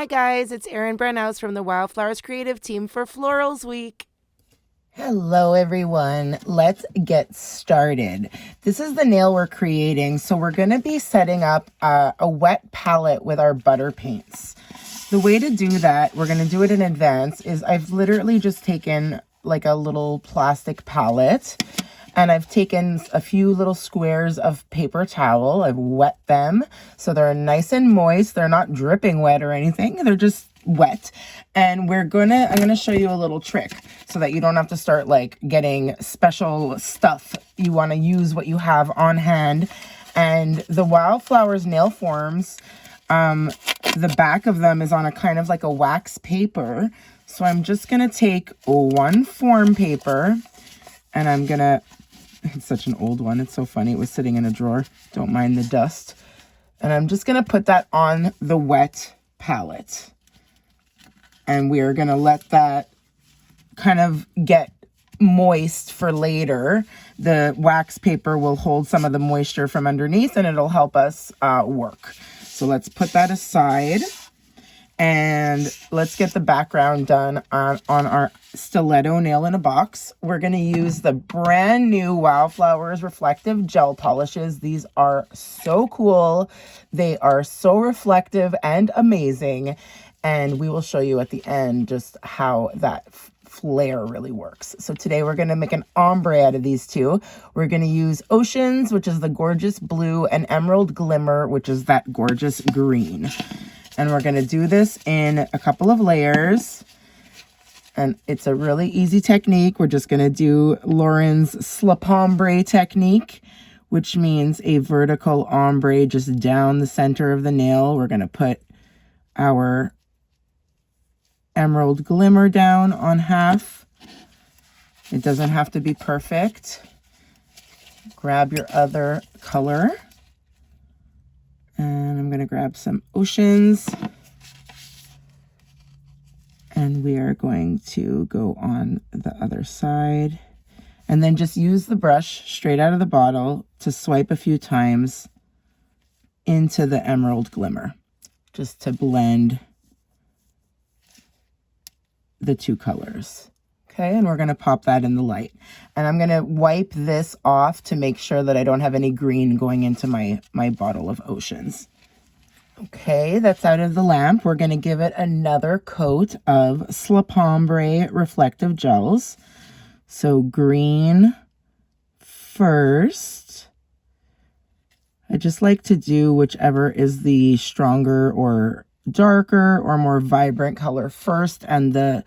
Hi guys, it's Erin Brenhaus from the Wildflowers Creative Team for Florals Week. Hello everyone, let's get started. This is the nail we're creating, so we're going to be setting up a wet palette with our butter paints. The way to do that, we're going to do it in advance, is I've literally just taken like a little plastic palette and I've taken a few little squares of paper towel. I've wet them so they're nice and moist. They're not dripping wet or anything. They're just wet. And I'm gonna show you a little trick so that you don't have to start like getting special stuff. You want to use what you have on hand. And the Wildflowers nail forms, the back of them is on a kind of like a wax paper. So I'm just gonna take one form paper and I'm gonna, it's such an old one, it's so funny, it was sitting in a drawer, don't mind the dust, and I'm just gonna put that on the wet palette. And we are going to let that kind of get moist for later. The wax paper will hold some of the moisture from underneath and it'll help us work. So let's put that aside and let's get the background done on our stiletto nail in a box. We're going to use the brand new Wildflowers reflective gel polishes. These are so cool. They are so reflective and amazing. And we will show you at the end just how that flare really works. So today we're going to make an ombre out of these two. We're going to use Oceans, which is the gorgeous blue, and Emerald Glimmer, which is that gorgeous green. And we're going to do this in a couple of layers. And it's a really easy technique. We're just going to do Lauren's slip ombre technique, which means a vertical ombre just down the center of the nail. We're going to put our Emerald Glimmer down on half. It doesn't have to be perfect. Grab your other color. And I'm going to grab some Oceans. And we are going to go on the other side. And then just use the brush straight out of the bottle to swipe a few times into the Emerald Glimmer, just to blend the two colors. Okay, and we're going to pop that in the light. And I'm going to wipe this off to make sure that I don't have any green going into my bottle of Oceans. Okay, that's out of the lamp. We're going to give it another coat of slip ombre reflective gels. So green first. I just like to do whichever is the stronger or darker or more vibrant color first, and the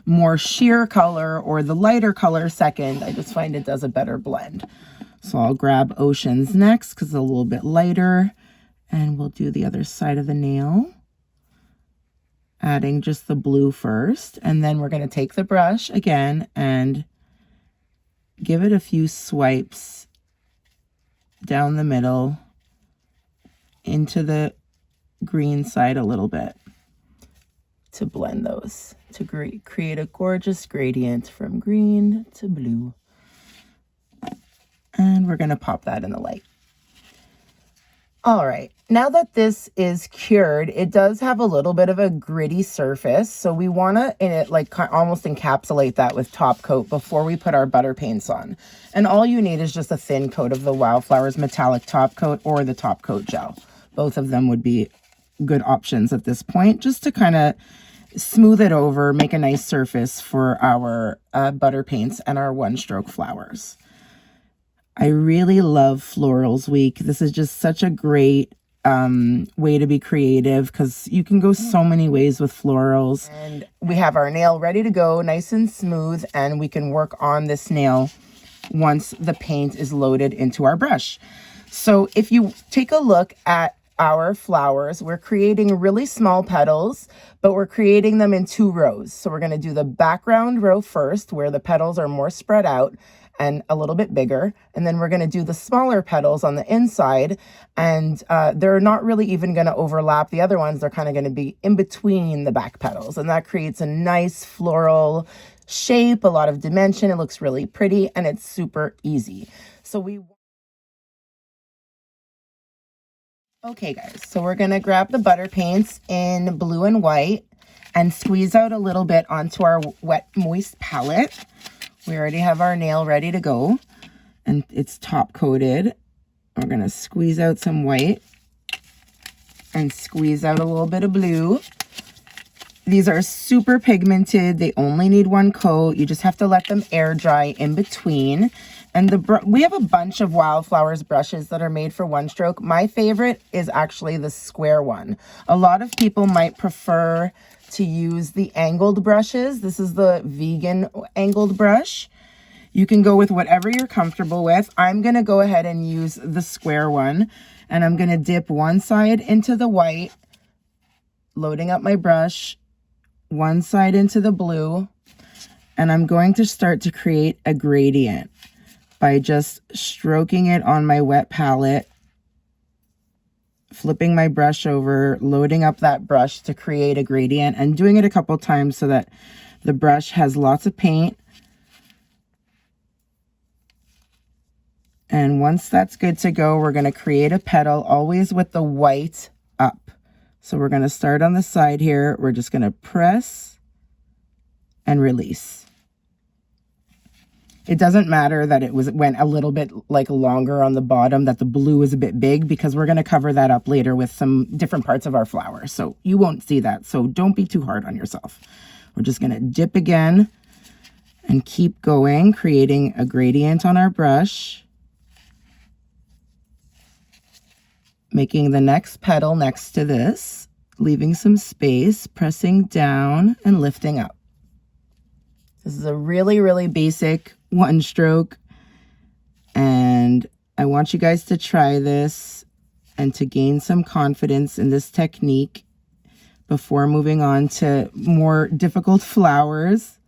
more sheer color or the lighter color second. I just find it does a better blend. So I'll grab Oceans next because it's a little bit lighter, and we'll do the other side of the nail, adding just the blue first. And then we're going to take the brush again and give it a few swipes down the middle into the green side a little bit to blend those, to create a gorgeous gradient from green to blue. And we're going to pop that in the light. All right, now that this is cured, it does have a little bit of a gritty surface, so we want to like almost encapsulate that with top coat before we put our butter paints on. And all you need is just a thin coat of the Wildflowers metallic top coat or the top coat gel. Both of them would be good options at this point, just to kind of smooth it over, make a nice surface for our butter paints and our one-stroke flowers. I really love Florals Week. This is just such a great way to be creative because you can go so many ways with florals. And we have our nail ready to go, nice and smooth, and we can work on this nail once the paint is loaded into our brush. So if you take a look at our flowers, we're creating really small petals, but we're creating them in 2 rows. So we're going to do the background row first, where the petals are more spread out and a little bit bigger. And then we're going to do the smaller petals on the inside, and they're not really even going to overlap the other ones. They're kind of going to be in between the back petals, and that creates a nice floral shape, a lot of dimension. It looks really pretty, and it's super easy. So Okay guys, so we're gonna grab the butter paints in blue and white and squeeze out a little bit onto our wet moist palette. We already have our nail ready to go and it's top coated. We're gonna squeeze out some white and squeeze out a little bit of blue. These are super pigmented. They only need one coat. You just have to let them air dry in between. And we have a bunch of Wildflowers brushes that are made for one stroke. My favorite is actually the square one. A lot of people might prefer to use the angled brushes. This is the vegan angled brush. You can go with whatever you're comfortable with. I'm going to go ahead and use the square one. And I'm going to dip one side into the white, loading up my brush, one side into the blue, and I'm going to start to create a gradient by just stroking it on my wet palette, flipping my brush over, loading up that brush to create a gradient, and doing it a couple times so that the brush has lots of paint. And once that's good to go, we're going to create a petal, always with the white up. So we're going to start on the side here. We're just going to press and release. It doesn't matter that it went a little bit like longer on the bottom, that the blue is a bit big, because we're going to cover that up later with some different parts of our flower. So you won't see that. So don't be too hard on yourself. We're just going to dip again and keep going, creating a gradient on our brush. Making the next petal next to this, leaving some space, pressing down and lifting up. This is a really, really basic one stroke, and I want you guys to try this and to gain some confidence in this technique before moving on to more difficult flowers.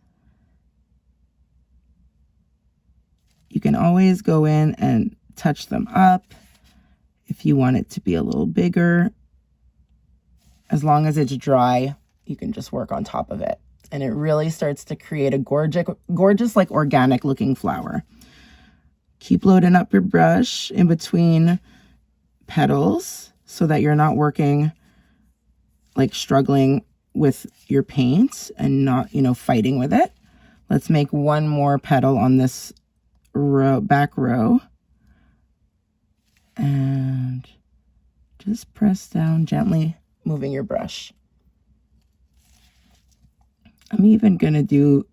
You can always go in and touch them up if you want it to be a little bigger. As long as it's dry, you can just work on top of it. And it really starts to create a gorgeous, like organic looking flower. Keep loading up your brush in between petals so that you're not working, like struggling with your paint and not, fighting with it. Let's make one more petal on this back row. And just press down gently, moving your brush. I'm even going to do,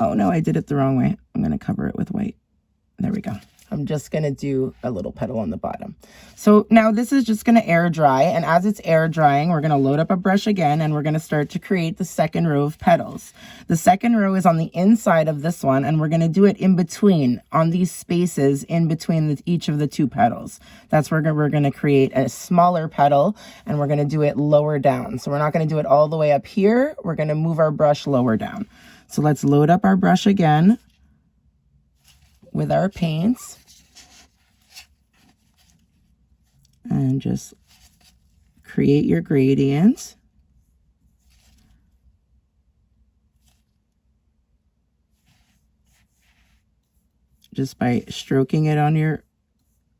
oh no, I did it the wrong way. I'm going to cover it with white. There we go. I'm just going to do a little petal on the bottom. So now this is just going to air dry. And as it's air drying, we're going to load up a brush again, and we're going to start to create the second row of petals. The second row is on the inside of this one, and we're going to do it in between, on these spaces in between each of the two petals. That's where we're going to create a smaller petal, and we're going to do it lower down. So we're not going to do it all the way up here. We're going to move our brush lower down. So let's load up our brush again with our paints and just create your gradient. Just by stroking it on your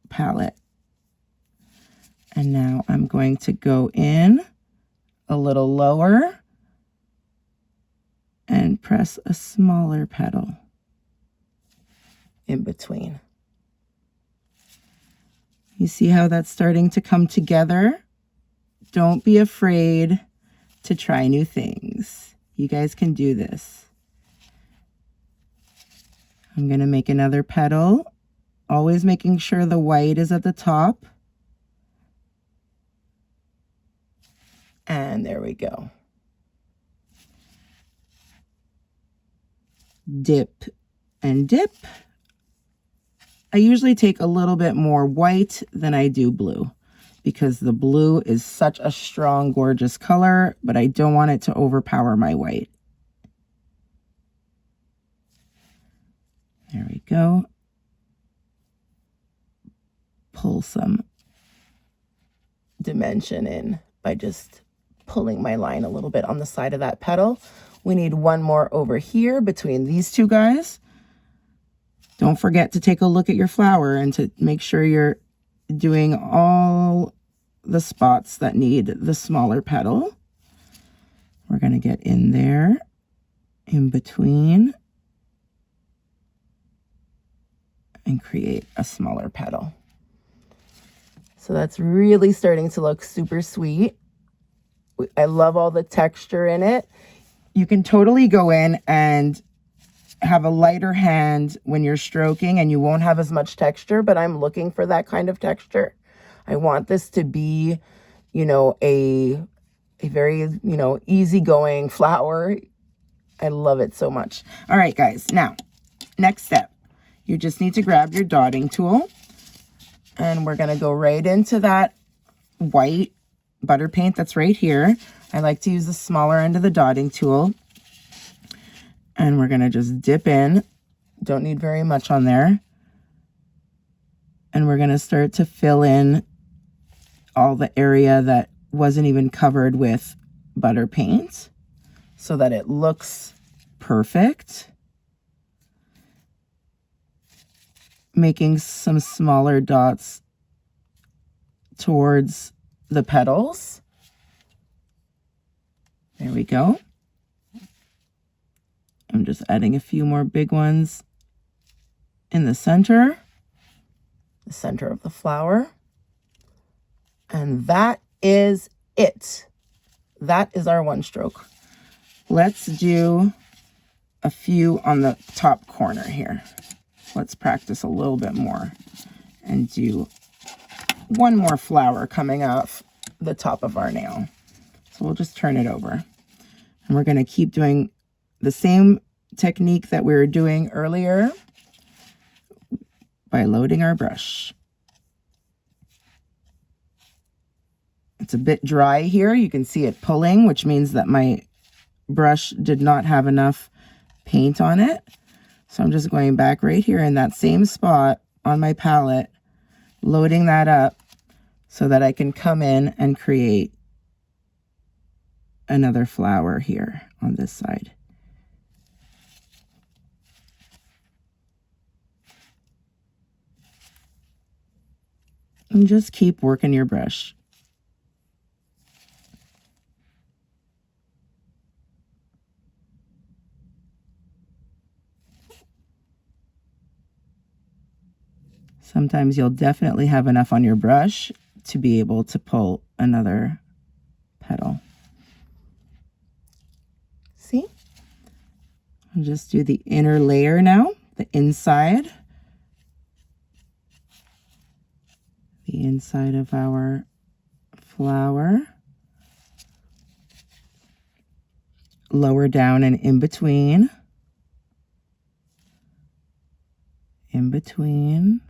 palette. And now I'm going to go in a little lower and press a smaller petal in between. You see how that's starting to come together? Don't be afraid to try new things. You guys can do this. I'm going to make another petal, always making sure the white is at the top. And there we go. Dip and dip. I usually take a little bit more white than I do blue, because the blue is such a strong, gorgeous color, but I don't want it to overpower my white. There we go. Pull some dimension in by just pulling my line a little bit on the side of that petal. We need one more over here between these two guys. Don't forget to take a look at your flower and to make sure you're doing all the spots that need the smaller petal. We're going to get in there, in between, and create a smaller petal. So that's really starting to look super sweet. I love all the texture in it. You can totally go in and have a lighter hand when you're stroking and you won't have as much texture, but I'm looking for that kind of texture. I want this to be, you know, a very, you know, easygoing flower. I love it so much. All right, guys. Now, next step. You just need to grab your dotting tool and we're going to go right into that white butter paint that's right here. I like to use the smaller end of the dotting tool. And we're going to just dip in. Don't need very much on there. And we're going to start to fill in all the area that wasn't even covered with butter paint so that it looks perfect. Making some smaller dots towards the petals. There we go. I'm just adding a few more big ones in the center of the flower. And that is it. That is our one stroke. Let's do a few on the top corner here. Let's practice a little bit more and do one more flower coming off the top of our nail. So we'll just turn it over. And we're going to keep doing the same technique that we were doing earlier by loading our brush. It's a bit dry here. You can see it pulling, which means that my brush did not have enough paint on it. So I'm just going back right here in that same spot on my palette, loading that up so that I can come in and create another flower here on this side. And just keep working your brush. Sometimes you'll definitely have enough on your brush to be able to pull another petal. See? I'll just do the inner layer now, the inside. The inside of our flower. Lower down and in between. In between.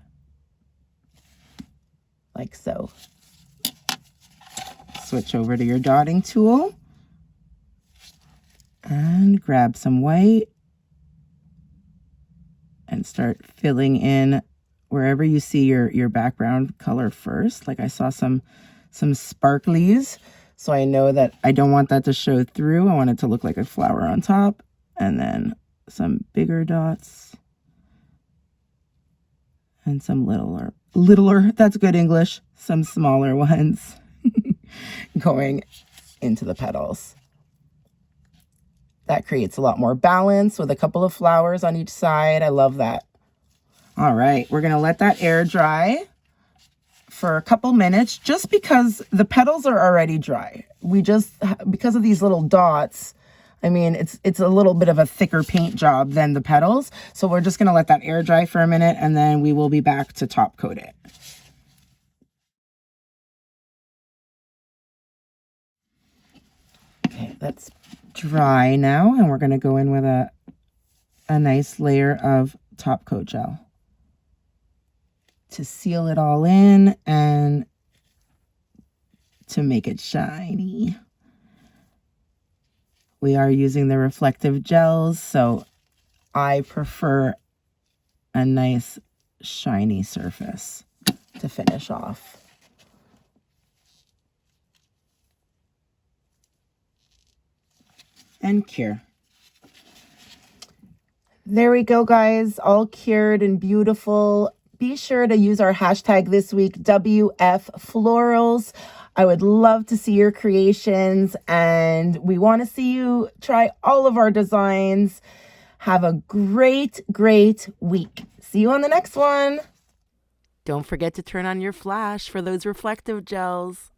Like so. Switch over to your dotting tool and grab some white and start filling in wherever you see your background color first. Like I saw some sparklies, so I know that I don't want that to show through. I want it to look like a flower on top, and then some bigger dots and some littler, that's good English, some smaller ones going into the petals. That creates a lot more balance with a couple of flowers on each side. I love that. All right, we're gonna let that air dry for a couple minutes just because the petals are already dry. Because of these little dots, I mean, it's a little bit of a thicker paint job than the petals. So we're just going to let that air dry for a minute and then we will be back to top coat it. Okay, that's dry now. And we're going to go in with a nice layer of top coat gel to seal it all in and to make it shiny. We are using the reflective gels, so I prefer a nice shiny surface to finish off. And cure. There we go, guys. All cured and beautiful. be sure to use our hashtag this week, WFFlorals. I would love to see your creations, and we want to see you try all of our designs. Have a great, great week. See you on the next one. Don't forget to turn on your flash for those reflective gels.